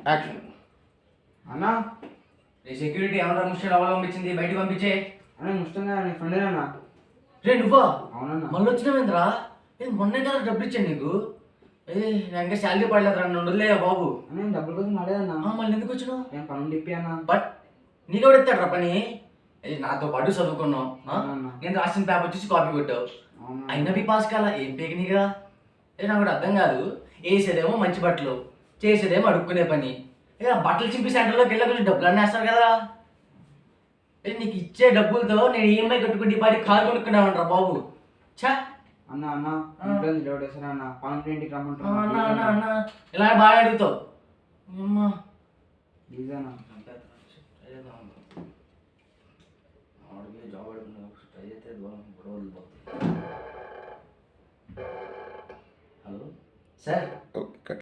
Action. అన్నా రే security ఎవరు ముష్టి లోపల పంపించింది, బయటకు పంపించే. అన్న ముష్టంగా నీ ఫ్రెండ్ అన్నా. రే నువ్వా? అవునన్నా. మళ్ళీ వచ్చినావేంద్రా? మొన్నే కదా డబ్బులు ఇచ్చాను నీకు. నాకు ఇంకా శాలరీ పడలేదు రా, నన్ను వదిలేయా బాబు. నేను డబ్బుల కోసం అడేదన్నా. మళ్ళీ ఎందుకు వచ్చినావు? నేను పనులు తిప్పి అన్నా. బట్ నీకు ఎవడు ఎత్తాడు రా పని? నాతో పాటు చదువుకున్నావు, నేను రాసిన పేపర్ చూసి కాపీ కొట్టావు, అయినా బి పాస్ కాలా. ఏం పేకి నీగా? నాకు కూడా అర్థం కాదు. వేసేదేమో మంచి బట్టలు, చేసేదేమో అడుక్కునే పని. బట్టలు చింపి సెంటర్లోకి వెళ్ళి కొంచెం డబ్బులు అన్నీ వేస్తారు కదా. నీకు ఇచ్చే డబ్బులతో నేను ఈఎంఐ కట్టుకుంటే ఈ పాటి కారు కొనుక్కున్నామంటారా బాబు. ఛా అన్న అన్న ఇంట్లో నిలబడేసారా అన్న, పనులు ఇంటికి రమ్మంటున్నా. ఇలా బాగా అడుగుతావు. ప్లీజ్ అన్న. జాబ్ అడుగుతున్నా, ట్రై చేస్తే గొడవలు. Hello sir. ఓకే.